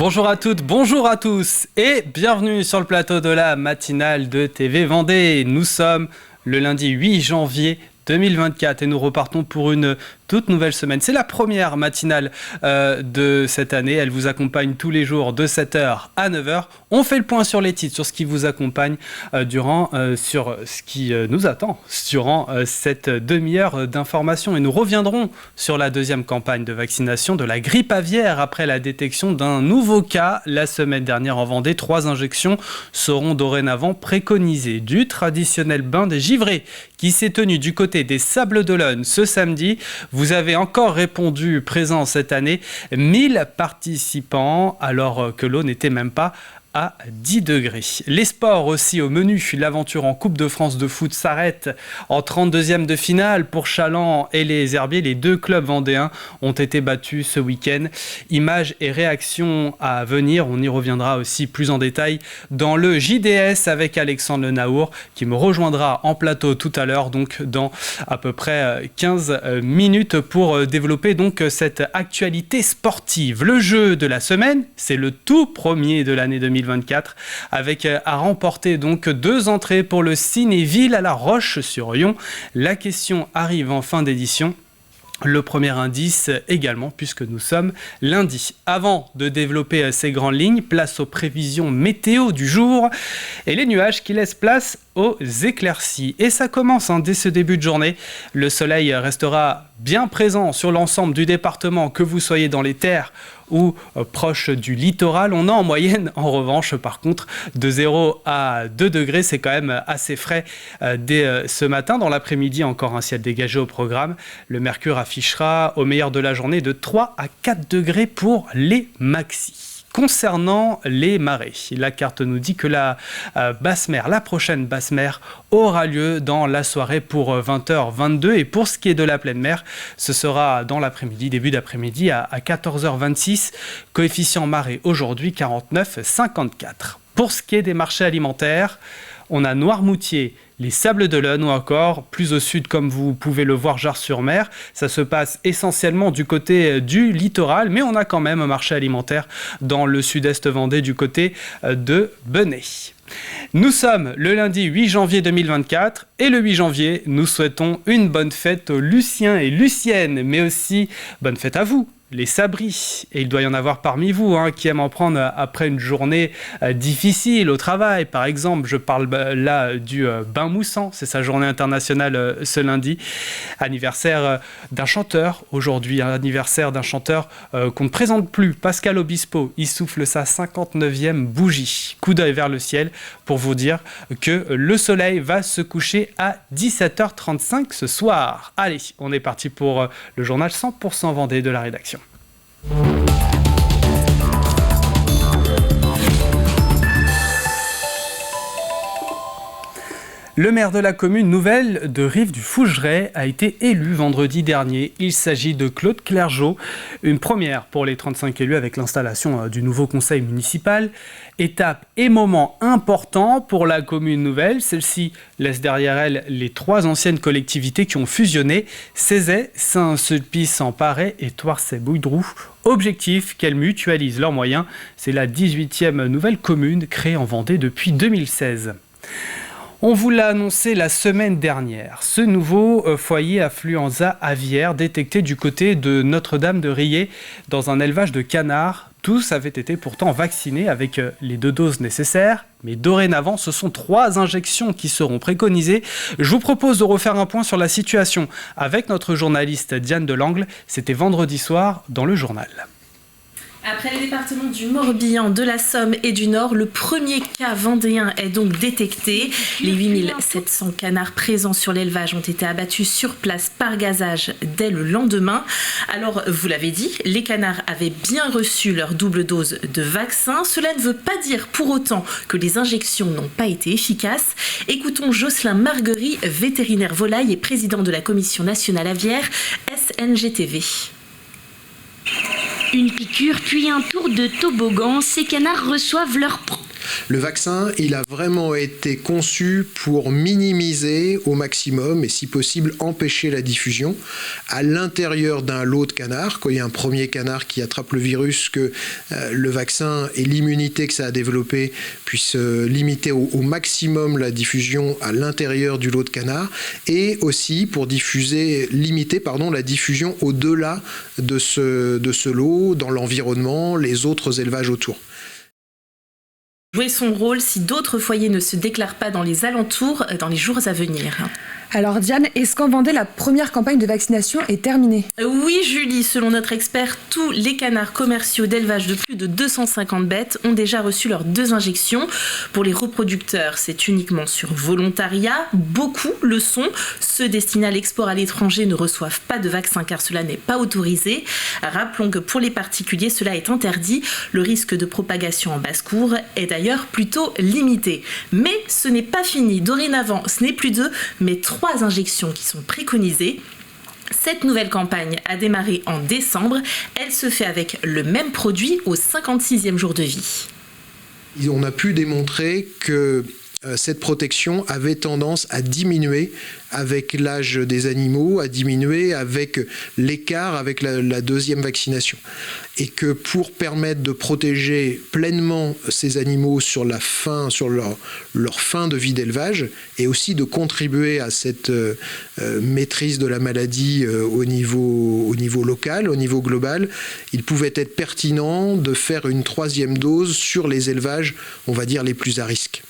Bonjour à toutes, bonjour à tous et bienvenue sur le plateau de la matinale de TV Vendée. Nous sommes le lundi 8 janvier 2024 et nous repartons pour une toute nouvelle semaine. C'est la première matinale de cette année. Elle vous accompagne tous les jours de 7h à 9h. On fait le point sur les titres, sur ce qui vous accompagne sur ce qui nous attend durant cette demi-heure d'information. Et nous reviendrons sur la deuxième campagne de vaccination de la grippe aviaire après la détection d'un nouveau cas la semaine dernière en Vendée. 3 injections seront dorénavant préconisées. Du traditionnel bain des givrés qui s'est tenu du côté des Sables d'Olonne ce samedi. Vous avez encore répondu présent cette année, 1000 participants, alors que l'eau n'était même pas à 10 degrés. Les sports aussi au menu. L'aventure en Coupe de France de foot s'arrête en 32e de finale pour Chaland et les Herbiers. Les 2 clubs vendéens ont été battus ce week-end. Images et réactions à venir. On y reviendra aussi plus en détail dans le JDS avec Alexandre Le Naour qui me rejoindra en plateau tout à l'heure, donc dans à peu près 15 minutes pour développer donc cette actualité sportive. Le jeu de la semaine, c'est le tout premier de l'année 2024 avec à remporter donc 2 entrées pour le Cinéville à La Roche-sur-Yon. La question arrive en fin d'édition. Le premier indice également, puisque nous sommes lundi. Avant de développer ces grandes lignes, place aux prévisions météo du jour et les nuages qui laissent place aux éclaircies. Et ça commence dès ce début de journée. Le soleil restera bien présent sur l'ensemble du département, que vous soyez dans les terres ou proche du littoral. On a en moyenne, en revanche, par contre, de 0 à 2 degrés. C'est quand même assez frais dès ce matin. Dans l'après-midi, encore un ciel dégagé au programme. Le mercure affichera au meilleur de la journée de 3 à 4 degrés pour les maxis. Concernant les marées, la carte nous dit que la basse mer, la prochaine basse mer, aura lieu dans la soirée pour 20h22. Et pour ce qui est de la pleine mer, ce sera dans l'après-midi, début d'après-midi à 14h26. Coefficient marée aujourd'hui 49,54. Pour ce qui est des marchés alimentaires, on a Noirmoutier, les Sables d'Olonne ou encore plus au sud, comme vous pouvez le voir, Jars-sur-Mer. Ça se passe essentiellement du côté du littoral, mais on a quand même un marché alimentaire dans le sud-est vendée du côté de Benay. Nous sommes le lundi 8 janvier 2024 et le 8 janvier, nous souhaitons une bonne fête aux Luciens et Luciennes, mais aussi bonne fête à vous, les sabris. Et il doit y en avoir parmi vous qui aiment en prendre après une journée difficile au travail. Par exemple, je parle là du bain moussant, c'est sa journée internationale ce lundi. Anniversaire d'un chanteur aujourd'hui, anniversaire d'un chanteur qu'on ne présente plus, Pascal Obispo. Il souffle sa 59e bougie. Coup d'œil vers le ciel pour vous dire que le soleil va se coucher à 17h35 ce soir. Allez, on est parti pour le journal 100% Vendée de la rédaction. Le maire de la commune nouvelle de Rive-du-Fougeray a été élu vendredi dernier. Il s'agit de Claude Clergeau, une première pour les 35 élus avec l'installation du nouveau conseil municipal. Étape et moment important pour la commune nouvelle. Celle-ci laisse derrière elle les 3 anciennes collectivités qui ont fusionné, Cézay, Saint-Sulpice-en-Paray et Toircet-Boudroux. Objectif, qu'elles mutualisent leurs moyens. C'est la 18e nouvelle commune créée en Vendée depuis 2016. On vous l'a annoncé la semaine dernière. Ce nouveau foyer affluenza aviaire détecté du côté de Notre-Dame de Riez dans un élevage de canards. Tous avaient été pourtant vaccinés avec les 2 doses nécessaires. Mais dorénavant, ce sont 3 injections qui seront préconisées. Je vous propose de refaire un point sur la situation avec notre journaliste Diane Delangle. C'était vendredi soir dans le journal. Après les départements du Morbihan, de la Somme et du Nord, le premier cas vendéen est donc détecté. Les 8700 canards présents sur l'élevage ont été abattus sur place par gazage dès le lendemain. Alors, vous l'avez dit, les canards avaient bien reçu leur double dose de vaccin. Cela ne veut pas dire pour autant que les injections n'ont pas été efficaces. Écoutons Jocelyn Marguerie, vétérinaire volaille et président de la Commission nationale aviaire SNGTV. Une piqûre puis un tour de toboggan, ces canards reçoivent leur Le vaccin, il a vraiment été conçu pour minimiser au maximum et si possible empêcher la diffusion à l'intérieur d'un lot de canards. Quand il y a un premier canard qui attrape le virus, que le vaccin et l'immunité que ça a développé puissent limiter au maximum la diffusion à l'intérieur du lot de canards et aussi pour limiter la diffusion au-delà de ce lot, dans l'environnement, les autres élevages autour. Jouer son rôle si d'autres foyers ne se déclarent pas dans les alentours dans les jours à venir. Alors Diane, est-ce qu'en Vendée, la première campagne de vaccination est terminée ? Oui Julie, selon notre expert, tous les canards commerciaux d'élevage de plus de 250 bêtes ont déjà reçu leurs 2 injections. Pour les reproducteurs, c'est uniquement sur volontariat. Beaucoup le sont. Ceux destinés à l'export à l'étranger ne reçoivent pas de vaccin car cela n'est pas autorisé. Rappelons que pour les particuliers, cela est interdit. Le risque de propagation en basse-cour est d'ailleurs plutôt limité. Mais ce n'est pas fini. Dorénavant, ce n'est plus 2, mais 3 injections qui sont préconisées. Cette nouvelle campagne a démarré en décembre. Elle se fait avec le même produit au 56e jour de vie. On a pu démontrer que cette protection avait tendance à diminuer avec l'âge des animaux, à diminuer avec l'écart avec la deuxième vaccination. Et que pour permettre de protéger pleinement ces animaux sur leur fin de vie d'élevage et aussi de contribuer à cette maîtrise de la maladie au niveau local, au niveau global, il pouvait être pertinent de faire une 3e dose sur les élevages, on va dire, les plus à risque.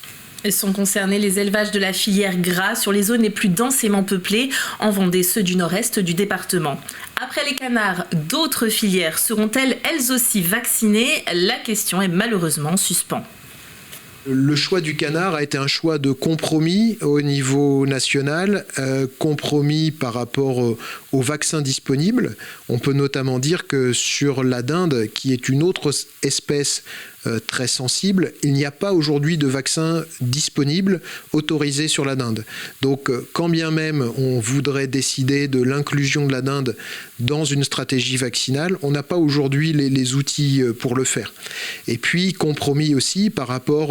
Sont concernés les élevages de la filière gras sur les zones les plus densément peuplées, en Vendée, ceux du nord-est du département. Après les canards, d'autres filières seront-elles aussi vaccinées ? La question est malheureusement en suspens. Le choix du canard a été un choix de compromis au niveau national, compromis par rapport aux vaccins disponibles. On peut notamment dire que sur la dinde, qui est une autre espèce très sensible, il n'y a pas aujourd'hui de vaccin disponible autorisé sur la dinde. Donc, quand bien même on voudrait décider de l'inclusion de la dinde dans une stratégie vaccinale, on n'a pas aujourd'hui les outils pour le faire. Et puis, compromis aussi par rapport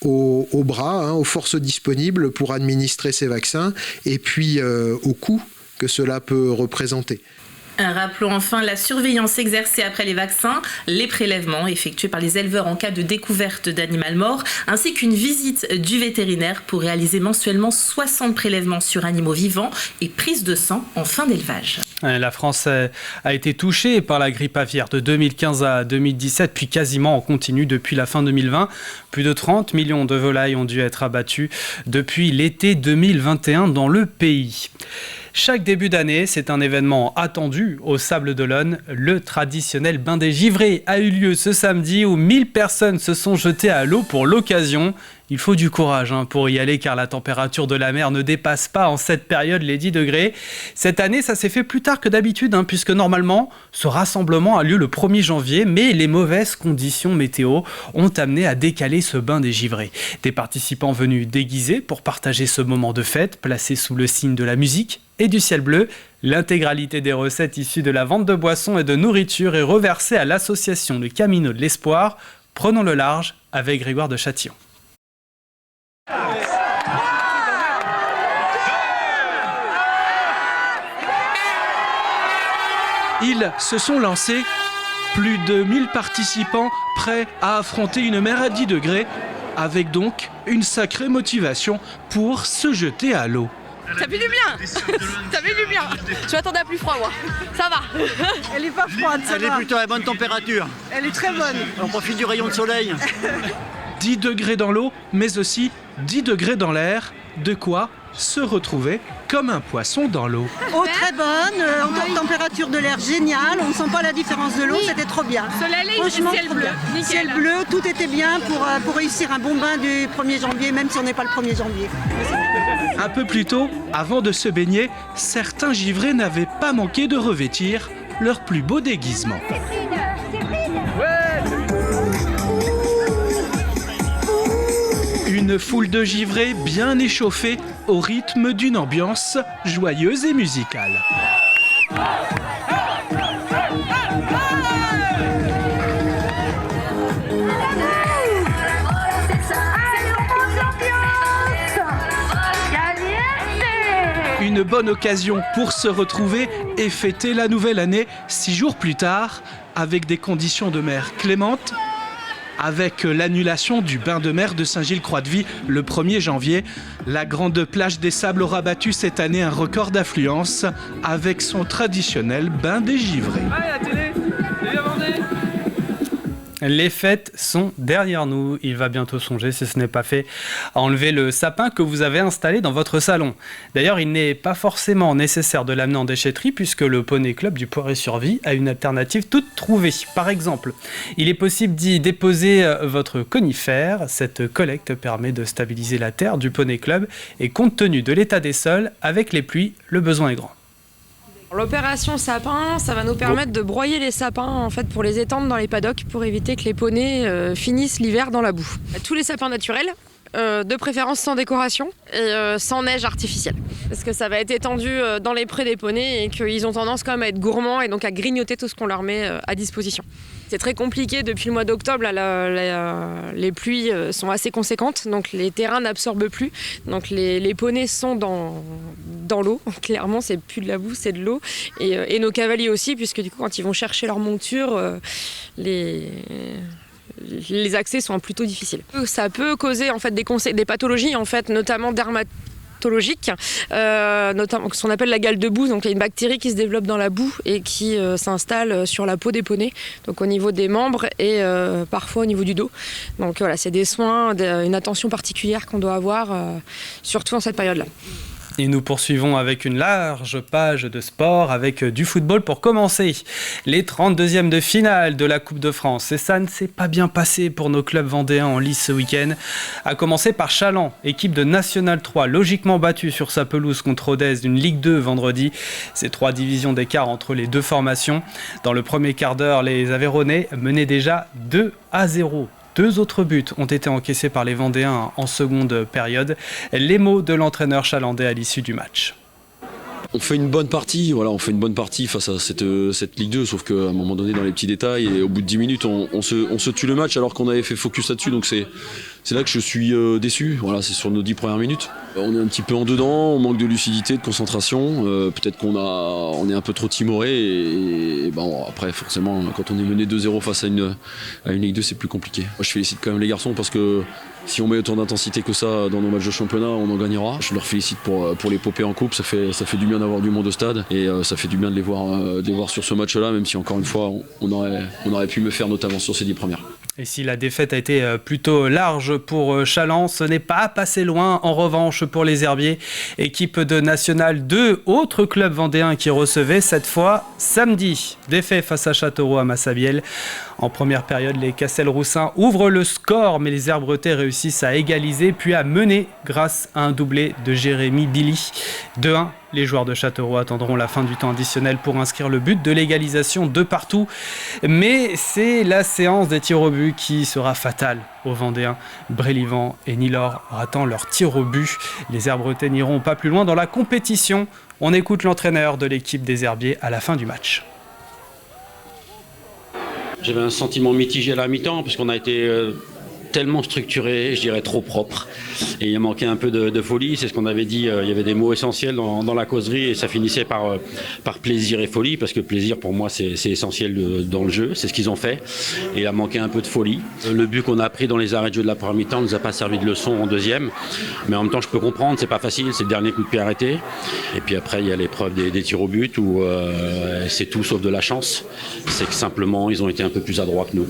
aux bras, aux forces disponibles pour administrer ces vaccins, et puis au coût que cela peut représenter. Rappelons enfin la surveillance exercée après les vaccins, les prélèvements effectués par les éleveurs en cas de découverte d'animal mort, ainsi qu'une visite du vétérinaire pour réaliser mensuellement 60 prélèvements sur animaux vivants et prise de sang en fin d'élevage. La France a été touchée par la grippe aviaire de 2015 à 2017, puis quasiment en continu depuis la fin 2020. Plus de 30 millions de volailles ont dû être abattues depuis l'été 2021 dans le pays. Chaque début d'année, c'est un événement attendu au Sables d'Olonne. Le traditionnel bain des givrés a eu lieu ce samedi où 1000 personnes se sont jetées à l'eau pour l'occasion. Il faut du courage pour y aller car la température de la mer ne dépasse pas en cette période les 10 degrés. Cette année, ça s'est fait plus tard que d'habitude puisque normalement, ce rassemblement a lieu le 1er janvier, mais les mauvaises conditions météo ont amené à décaler ce bain des givrés. Des participants venus déguisés pour partager ce moment de fête, placé sous le signe de la musique et du ciel bleu. L'intégralité des recettes issues de la vente de boissons et de nourriture est reversée à l'association Le Camino de l'Espoir. Prenons le large avec Grégoire de Châtillon. Ils se sont lancés, plus de 1000 participants prêts à affronter une mer à 10 degrés, avec donc une sacrée motivation pour se jeter à l'eau. Ça fait du bien. Ça fait du bien. Je m'attendais à plus froid, moi. Ça va. Elle est pas froide, ça va. Elle est plutôt à bonne température. Elle est très bonne. On profite du rayon de soleil. 10 degrés dans l'eau, mais aussi 10 degrés dans l'air. De quoi se retrouver comme un poisson dans l'eau. Eau très bonne, température de l'air géniale. On ne sent pas la différence de l'eau, c'était trop bien. Soleil et ciel bleu. Nickel. Ciel bleu, tout était bien pour réussir un bon bain du 1er janvier, même si on n'est pas le 1er janvier. Un peu plus tôt, avant de se baigner, certains givrés n'avaient pas manqué de revêtir leur plus beau déguisement. Une foule de givrés bien échauffés au rythme d'une ambiance joyeuse et musicale. Une bonne occasion pour se retrouver et fêter la nouvelle année 6 jours plus tard, avec des conditions de mer clémentes, avec l'annulation du bain de mer de Saint-Gilles-Croix-de-Vie le 1er janvier. La grande plage des Sables aura battu cette année un record d'affluence avec son traditionnel bain des givrés. Les fêtes sont derrière nous. Il va bientôt songer, si ce n'est pas fait, à enlever le sapin que vous avez installé dans votre salon. D'ailleurs, il n'est pas forcément nécessaire de l'amener en déchetterie puisque le Poney Club du Poiré-sur-Vie a une alternative toute trouvée. Par exemple, il est possible d'y déposer votre conifère. Cette collecte permet de stabiliser la terre du Poney Club et compte tenu de l'état des sols, avec les pluies, le besoin est grand. L'opération sapin, ça va nous permettre de broyer les sapins en fait, pour les étendre dans les paddocks pour éviter que les poneys finissent l'hiver dans la boue. Tous les sapins naturels, de préférence sans décoration et sans neige artificielle. Parce que ça va être étendu dans les prés des poneys et qu'ils ont tendance quand même à être gourmands et donc à grignoter tout ce qu'on leur met à disposition. C'est très compliqué depuis le mois d'octobre, les pluies sont assez conséquentes, donc les terrains n'absorbent plus. Donc les poneys sont dans l'eau, clairement c'est plus de la boue, c'est de l'eau. Et nos cavaliers aussi, puisque du coup quand ils vont chercher leur monture, les accès sont plutôt difficiles. Ça peut causer en fait des pathologies, en fait, notamment dermatologiques, notamment ce qu'on appelle la gale de boue. Donc il y a une bactérie qui se développe dans la boue et qui s'installe sur la peau des poneys, donc au niveau des membres et parfois au niveau du dos. Donc voilà, c'est des soins, une attention particulière qu'on doit avoir, surtout en cette période-là. Et nous poursuivons avec une large page de sport, avec du football pour commencer. Les 32e de finale de la Coupe de France. Et ça ne s'est pas bien passé pour nos clubs vendéens en lice ce week-end. À commencer par Chaland, équipe de National 3, logiquement battue sur sa pelouse contre Rodez d'une Ligue 2 vendredi. C'est 3 divisions d'écart entre les deux formations. Dans le premier quart d'heure, les Aveyronnais menaient déjà 2-0. 2 autres buts ont été encaissés par les Vendéens en seconde période. Les mots de l'entraîneur chalandais à l'issue du match. On fait une bonne partie, face à cette Ligue 2, sauf qu'à un moment donné, dans les petits détails, et au bout de 10 minutes, on se tue le match alors qu'on avait fait focus là-dessus. Donc c'est là que je suis déçu. Voilà, c'est sur nos 10 premières minutes. On est un petit peu en dedans, on manque de lucidité, de concentration. Peut-être on est un peu trop timoré. Et bon, après, forcément, quand on est mené 2-0 face à une Ligue 2, c'est plus compliqué. Moi, je félicite quand même les garçons parce que si on met autant d'intensité que ça dans nos matchs de championnat, on en gagnera. Je leur félicite pour l'épopée en coupe. Ça fait du bien d'avoir du monde au stade et ça fait du bien de les voir sur ce match-là, même si encore une fois, on aurait pu me faire notamment sur ces 10 premières. Et si la défaite a été plutôt large pour Chaland, ce n'est pas passé loin en revanche pour les Herbiers. Équipe de National 2, autre club vendéen qui recevait cette fois samedi. Défaite face à Châteauroux à Massabielle. En première période, les Castelroussins ouvrent le score, mais les Herbretais réussissent à égaliser puis à mener grâce à un doublé de Jérémy Billy. 2-1. Les joueurs de Châteauroux attendront la fin du temps additionnel pour inscrire le but de l'égalisation de partout. Mais c'est la séance des tirs au but qui sera fatale aux Vendéens. Brélivan et Nilor ratant leur tir au but. Les Herbretais n'iront pas plus loin dans la compétition. On écoute l'entraîneur de l'équipe des Herbiers à la fin du match. J'avais un sentiment mitigé à la mi-temps parce qu'on a été tellement structuré, je dirais trop propre. Et il manquait un peu de folie, c'est ce qu'on avait dit, il y avait des mots essentiels dans la causerie et ça finissait par plaisir et folie, parce que plaisir pour moi c'est essentiel dans le jeu, c'est ce qu'ils ont fait. Et il a manqué un peu de folie. Le but qu'on a pris dans les arrêts de jeu de la première mi-temps ne nous a pas servi de leçon en deuxième, mais en même temps je peux comprendre, c'est pas facile, c'est le dernier coup de pied arrêté. Et puis après il y a l'épreuve des tirs au but où c'est tout sauf de la chance, c'est que simplement ils ont été un peu plus adroits que nous.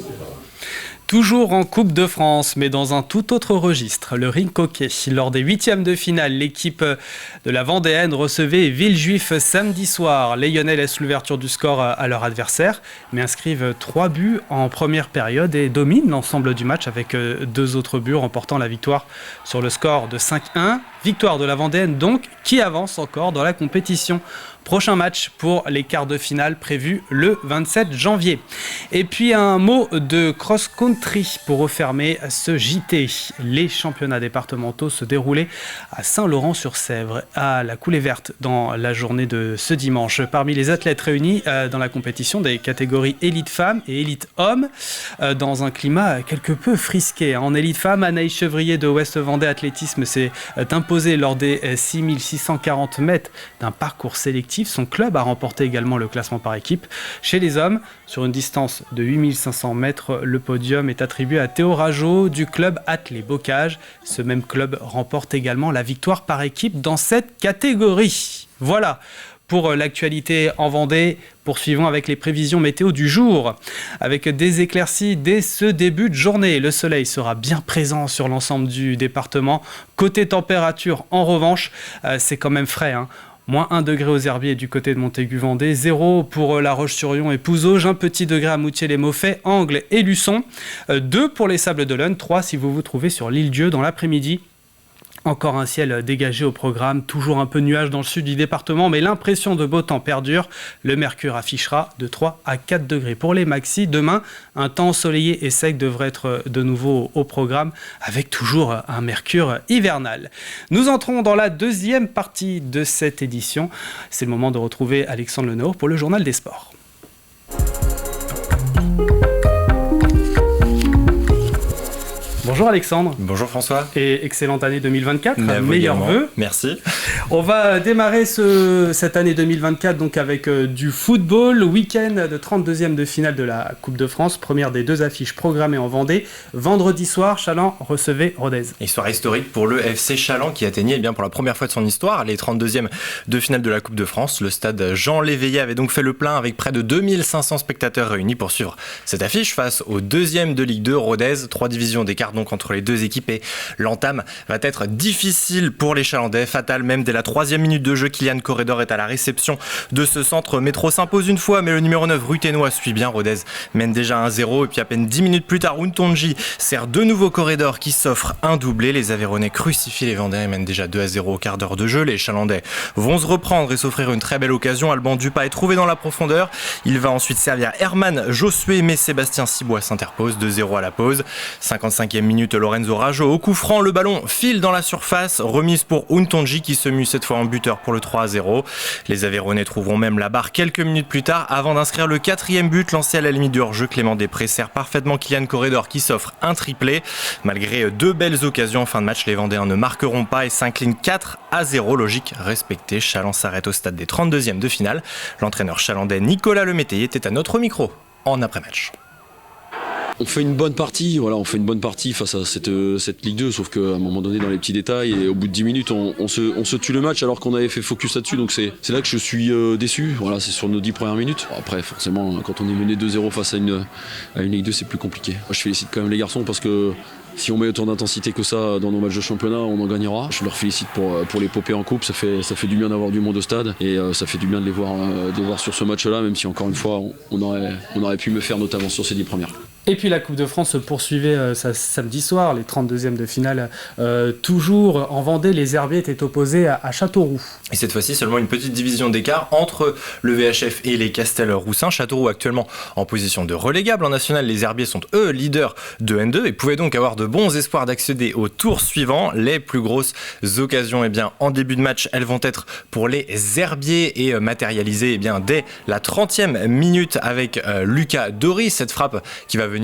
Toujours en Coupe de France, mais dans un tout autre registre, le rink hockey. Lors des 8e de finale, l'équipe de la Vendéenne recevait Villejuif samedi soir. Les Lyonnais laissent l'ouverture du score à leur adversaire, mais inscrivent 3 buts en première période et dominent l'ensemble du match avec 2 autres buts, remportant la victoire sur le score de 5-1. Victoire de la Vendéenne donc, qui avance encore dans la compétition. Prochain match pour les quarts de finale prévus le 27 janvier. Et puis un mot de cross-country pour refermer ce JT. Les championnats départementaux se déroulaient à Saint-Laurent-sur-Sèvre, à la Coulée Verte, dans la journée de ce dimanche. Parmi les athlètes réunis dans la compétition des catégories élite femmes et élite hommes, dans un climat quelque peu frisqué. En élite femmes, Anaïs Chevrier de Ouest Vendée Athlétisme s'est imposée imposé lors des 6640 mètres d'un parcours sélectif. Son club a remporté également le classement par équipe. Chez les hommes, sur une distance de 8500 mètres, le podium est attribué à Théo Rageau du club Attelé Bocage. Ce même club remporte également la victoire par équipe dans cette catégorie. Voilà pour l'actualité en Vendée. Poursuivons avec les prévisions météo du jour. Avec des éclaircies dès ce début de journée, le soleil sera bien présent sur l'ensemble du département. Côté température, en revanche, c'est quand même frais, Moins 1 degré aux Herbiers du côté de Montaigu-Vendée, 0 pour La Roche-sur-Yon et Pouzauges, 1 petit degré à Moutier-les-Mauffais, Angles et Luçon, 2 pour les Sables-d'Olonne, 3 si vous vous trouvez sur l'île Dieu dans l'après-midi. Encore un ciel dégagé au programme, toujours un peu de nuages dans le sud du département, mais l'impression de beau temps perdure. Le mercure affichera de 3 à 4 degrés pour les maxis. Demain, un temps ensoleillé et sec devrait être de nouveau au programme, avec toujours un mercure hivernal. Nous entrons dans la deuxième partie de cette édition. C'est le moment de retrouver Alexandre Lenoir pour le Journal des Sports. Bonjour Alexandre. Bonjour François. Et excellente année 2024, meilleurs vœux. Merci. On va démarrer cette année 2024 donc avec du football, week-end de 32e de finale de la Coupe de France, première des 2 affiches programmées en Vendée. Vendredi soir, Challans recevait Rodez. Histoire historique pour le FC Challans qui atteignait pour la première fois de son histoire les 32e de finale de la Coupe de France. Le stade Jean Léveillé avait donc fait le plein avec près de 2500 spectateurs réunis pour suivre cette affiche face au 2e de Ligue 2 Rodez, 3 divisions d'écart donc entre les 2 équipes et l'entame va être difficile pour les Chalandais, fatal même dès la 3e minute de jeu. Kylian Corredor est à la réception de ce centre. Métro s'impose une fois mais le numéro 9 Ruténois suit bien. Rodez mène déjà 1-0 et puis à peine 10 minutes plus tard Untonji sert de nouveau Corredor qui s'offre un doublé. Les Aveyronnais crucifient les Vendéens et mènent déjà 2-0 au quart d'heure de jeu. Les Chalandais vont se reprendre et s'offrir une très belle occasion. Alban Dupas est trouvé dans la profondeur. Il va ensuite servir Herman Josué mais Sébastien Cibois s'interpose. 2-0 à la pause. 55e minute, Lorenzo Rajo au coup franc, le ballon file dans la surface, remise pour Untonji qui se mue cette fois en buteur pour le 3-0. Les Aveyronnais trouveront même la barre quelques minutes plus tard avant d'inscrire le 4e but lancé à la limite du hors-jeu. Clément Després sert parfaitement Kylian Corredor qui s'offre un triplé. Malgré 2 belles occasions en fin de match, les Vendéens ne marqueront pas et s'inclinent 4-0. Logique respectée, Challans s'arrête au stade des 32e de finale. L'entraîneur chalandais Nicolas Lemétayer était à notre micro en après-match. On fait une bonne partie, face à cette Ligue 2, sauf qu'à un moment donné dans les petits détails et au bout de 10 minutes on se tue le match alors qu'on avait fait focus là-dessus, donc c'est là que je suis déçu. Voilà, c'est sur nos 10 premières minutes. Après forcément quand on est mené 2-0 face à une Ligue 2 c'est plus compliqué. Moi, je félicite quand même les garçons parce que si on met autant d'intensité que ça dans nos matchs de championnat, on en gagnera. Je leur félicite pour l'épopée en coupe, ça fait du bien d'avoir du monde au stade et ça fait du bien de les voir sur ce match-là, même si encore une fois on aurait pu me faire notamment sur ces 10 premières. Et puis la Coupe de France se poursuivait samedi soir, les 32e de finale. Toujours en Vendée, les Herbiers étaient opposés à Châteauroux. Et cette fois-ci, seulement une petite division d'écart entre le VHF et les Castel-Roussins. Châteauroux actuellement en position de relégable. En national, les Herbiers sont eux leaders de N2 et pouvaient donc avoir de bons espoirs d'accéder au tour suivant. Les plus grosses occasions en début de match, elles vont être pour les Herbiers et matérialisées dès la 30e minute avec Lucas Dory. Cette frappe qui va venir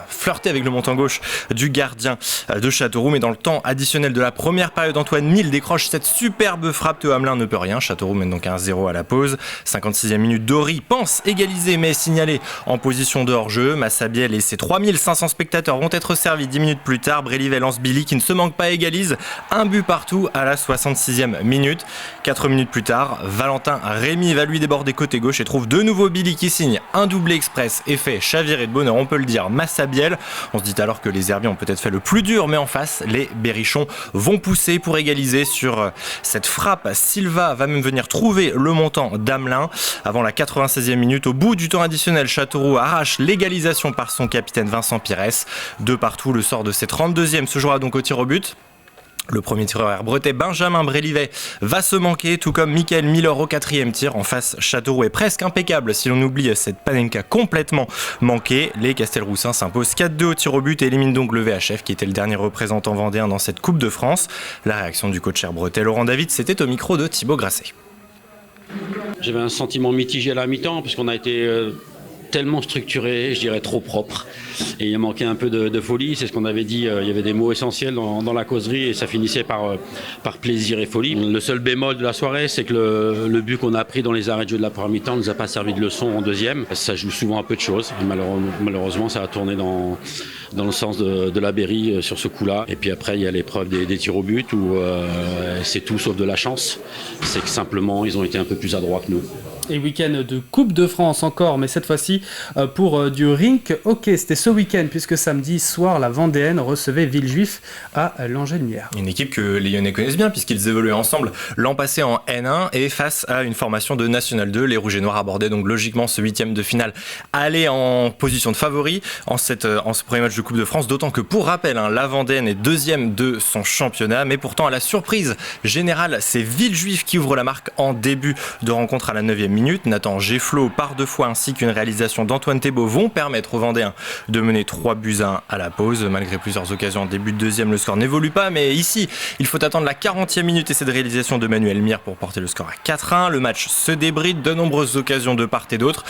flirter avec le montant gauche du gardien de Châteauroux. Mais dans le temps additionnel de la première période, Antoine Mille décroche cette superbe frappe. Théo Hamelin ne peut rien. Châteauroux mène donc 1-0 à la pause. 56e minute, Dory pense égaliser mais signalé en position de hors-jeu. Massabielle et ses 3500 spectateurs vont être servis 10 minutes plus tard. Brélivet lance Billy qui ne se manque pas, égalise. Un but partout à la 66e minute. 4 minutes plus tard, Valentin Rémy va lui déborder côté gauche et trouve de nouveau Billy qui signe un doublé express et fait chavirer de bonheur, on peut le dire, Massabielle. On se dit alors que les Herbiers ont peut-être fait le plus dur, mais en face, les Berrichons vont pousser pour égaliser sur cette frappe. Silva va même venir trouver le montant d'Hamelin. Avant la 96e minute, au bout du temps additionnel, Châteauroux arrache l'égalisation par son capitaine Vincent Pires. 2 partout, le sort de ces 32e se jouera donc au tir au but. Le premier tireur bretais Benjamin Brélivet va se manquer, tout comme Michael Miller au 4e tir. En face, Châteauroux est presque impeccable si l'on oublie cette Panenka complètement manquée. Les Castelroussins s'imposent 4-2 au tir au but et éliminent donc le VHF qui était le dernier représentant vendéen dans cette Coupe de France. La réaction du coach bretais Laurent David, c'était au micro de Thibaut Grasset. J'avais un sentiment mitigé à la mi-temps parce qu'on a été tellement structuré, je dirais trop propre. Et il manquait un peu de folie, c'est ce qu'on avait dit, il y avait des mots essentiels dans la causerie et ça finissait par plaisir et folie. Le seul bémol de la soirée, c'est que le but qu'on a pris dans les arrêts de jeu de la première mi-temps ne nous a pas servi de leçon en deuxième. Ça joue souvent un peu de choses. Et malheureusement, ça a tourné dans le sens de la Berry sur ce coup-là. Et puis après, il y a l'épreuve des tirs au but où c'est tout sauf de la chance. C'est que simplement, ils ont été un peu plus adroits que nous. Et week-end de Coupe de France encore, mais cette fois-ci pour du rink hockey. C'était ce week-end, puisque samedi soir, la Vendéenne recevait Villejuif à Langeais-le-Mier. Une équipe que les Lyonnais connaissent bien, puisqu'ils évoluaient ensemble l'an passé en N1, et face à une formation de National 2, les Rouges et Noirs abordaient donc logiquement ce huitième de finale, aller en position de favori en ce premier match de Coupe de France, d'autant que pour rappel, la Vendéenne est deuxième de son championnat, mais pourtant à la surprise générale, c'est Villejuif qui ouvre la marque en début de rencontre à la 9e minute. Nathan Gefflot par 2 fois ainsi qu'une réalisation d'Antoine Thébault vont permettre aux Vendéens de mener 3-1 à la pause. Malgré plusieurs occasions en début de deuxième, le score n'évolue pas, mais ici, il faut attendre la 40e minute et cette réalisation de Manuel Mir pour porter le score à 4-1. Le match se débride, de nombreuses occasions de part et d'autre.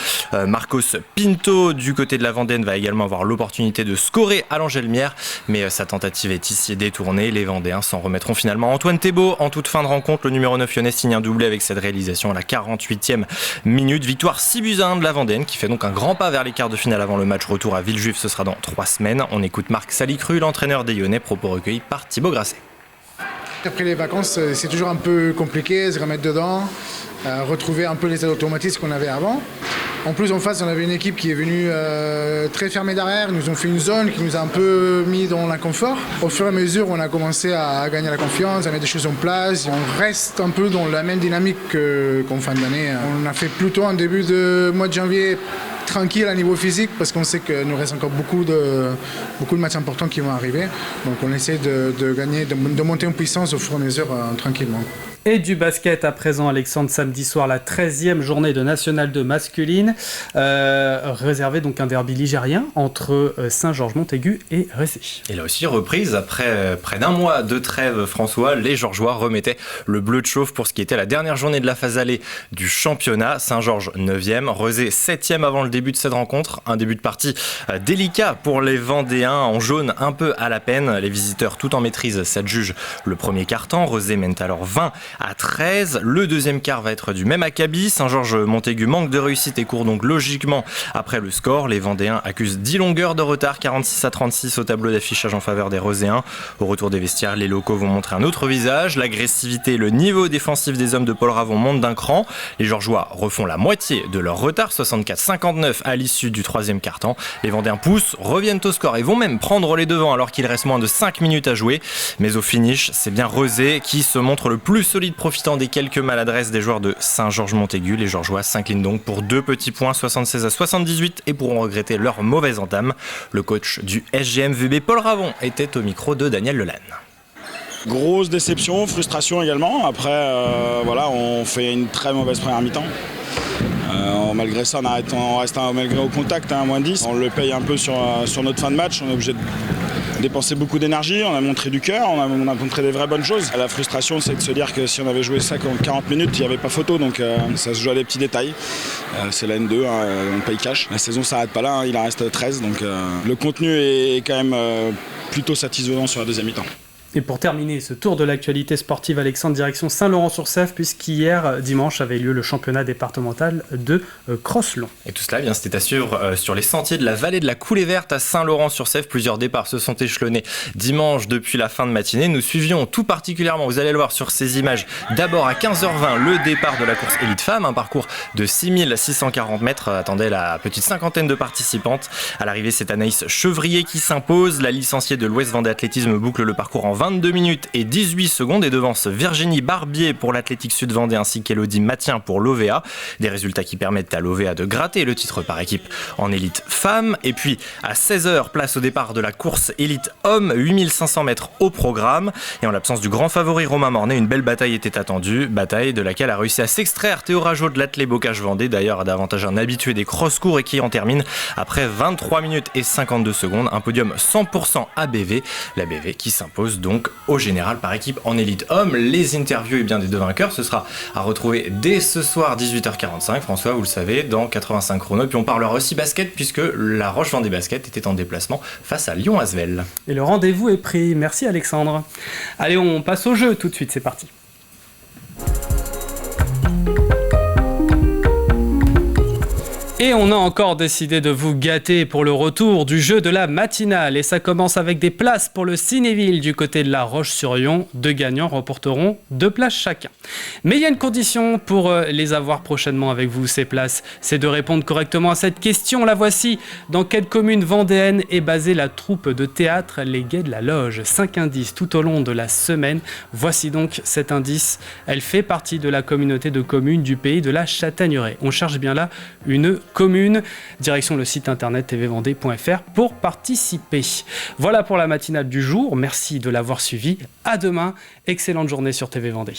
Marcos Pinto du côté de la Vendéenne va également avoir l'opportunité de scorer à Langeais-le-Mier, mais sa tentative est ici détournée. Les Vendéens s'en remettront finalement. Antoine Thébault, en toute fin de rencontre, le numéro 9 lyonnais signe un doublé avec cette réalisation à la 48e minute. Victoire 6-1 de la Vendéenne qui fait donc un grand pas vers les quarts de finale avant le match retour à Villejuif. Ce sera dans 3 semaines. On écoute Marc Salicru, l'entraîneur des Lyonnais, propos recueillis par Thibaut Grasset. Après les vacances, c'est toujours un peu compliqué, se remettre dedans, retrouver un peu les automatismes qu'on avait avant. En plus, en face, on avait une équipe qui est venue très fermée derrière. Ils nous ont fait une zone qui nous a un peu mis dans l'inconfort. Au fur et à mesure, on a commencé à gagner la confiance, à mettre des choses en place. On reste un peu dans la même dynamique qu'en fin d'année. On a fait plutôt un début de mois de janvier tranquille à niveau physique parce qu'on sait qu'il nous reste encore beaucoup de matchs importants qui vont arriver. Donc on essaie de gagner, de monter en puissance au fur et à mesure tranquillement. Et du basket à présent, Alexandre, samedi soir, la 13e journée de National 2 masculine, réservée donc un derby ligérien entre Saint-Georges-Montaigu et Récé. Et là aussi, reprise, après près d'un mois de trêve, François, les Georgeois remettaient le bleu de chauffe pour ce qui était la dernière journée de la phase allée du championnat. Saint-Georges 9e, Rezé 7e avant le début de cette rencontre. Un début de partie délicat pour les Vendéens, en jaune un peu à la peine. Les visiteurs tout en maîtrise s'adjugent le premier quart-temps. Rezé mène alors 20-13. Le deuxième quart va être du même acabit. Saint-Georges-Montaigu manque de réussite et court donc logiquement après le score. Les Vendéens accusent 10 longueurs de retard, 46-36 au tableau d'affichage en faveur des Roséens. Au retour des vestiaires, les locaux vont montrer un autre visage. L'agressivité et le niveau défensif des hommes de Paul Ravon montent d'un cran. Les Georgeois refont la moitié de leur retard, 64-59 à l'issue du troisième quart-temps. Les Vendéens poussent, reviennent au score et vont même prendre les devants alors qu'il reste moins de 5 minutes à jouer. Mais au finish, c'est bien Rezé qui se montre le plus solide, profitant des quelques maladresses des joueurs de Saint-Georges-Montaigu. Les Georgeois s'inclinent donc pour 2 petits points, 76-78, et pourront regretter leur mauvaise entame. Le coach du SGMVB, Paul Ravon, était au micro de Daniel Lelanne. Grosse déception, frustration également. Après, on fait une très mauvaise première mi-temps. Malgré ça, on reste malgré au contact, moins 10. On le paye un peu sur notre fin de match. On est obligé de dépenser beaucoup d'énergie. On a montré du cœur, on a montré des vraies bonnes choses. La frustration, c'est de se dire que si on avait joué ça en 40 minutes, il n'y avait pas photo. Donc ça se joue à des petits détails. C'est la N2, on paye cash. La saison ne s'arrête pas là, il en reste 13. Donc le contenu est quand même plutôt satisfaisant sur la deuxième mi-temps. Et pour terminer ce tour de l'actualité sportive, Alexandre, direction Saint-Laurent-sur-Sèvre, puisqu'hier, dimanche, avait lieu le championnat départemental de Crosselon. Et tout cela, c'est à suivre sur les sentiers de la vallée de la Coulée Verte à Saint-Laurent-sur-Sèvre. Plusieurs départs se sont échelonnés dimanche depuis la fin de matinée. Nous suivions tout particulièrement, vous allez le voir sur ces images, d'abord à 15h20, le départ de la course élite femmes, un parcours de 6640 mètres, attendait la petite cinquantaine de participantes. À l'arrivée, c'est Anaïs Chevrier qui s'impose. La licenciée de l'Ouest Vendée Athlétisme boucle le parcours en 22 minutes et 18 secondes et devance Virginie Barbier pour l'Athlétique Sud Vendée ainsi qu'Élodie Matien pour l'OVA. Des résultats qui permettent à l'OVA de gratter le titre par équipe en élite femme. Et puis à 16h, place au départ de la course élite homme, 8500 mètres au programme. Et en l'absence du grand favori Romain Mornay, une belle bataille était attendue. Bataille de laquelle a réussi à s'extraire Théo Rageot de l'Athlé Bocage Vendée, d'ailleurs davantage un habitué des cross-cours et qui en termine après 23 minutes et 52 secondes. Un podium 100% ABV. La BV qui s'impose donc donc au général par équipe en élite homme. Les interviews des deux vainqueurs, ce sera à retrouver dès ce soir 18h45, François, vous le savez, dans 85 chrono. Et puis on parlera aussi basket puisque la Roche Vendée Basket était en déplacement face à Lyon-Asvel. Et le rendez-vous est pris. Merci Alexandre. Allez, on passe au jeu tout de suite, c'est parti. Et on a encore décidé de vous gâter pour le retour du jeu de la matinale. Et ça commence avec des places pour le Cinéville du côté de la Roche-sur-Yon. 2 gagnants remporteront 2 places chacun. Mais il y a une condition pour les avoir prochainement avec vous, ces places. C'est de répondre correctement à cette question. La voici. Dans quelle commune vendéenne est basée la troupe de théâtre Les Guets de la Loge ? 5 indices tout au long de la semaine. Voici donc cet indice. Elle fait partie de la communauté de communes du pays de la Châtaigneraie. On cherche bien là une commune. Direction le site internet tvvendée.fr pour participer. Voilà pour la matinale du jour. Merci de l'avoir suivi. À demain. Excellente journée sur TV Vendée.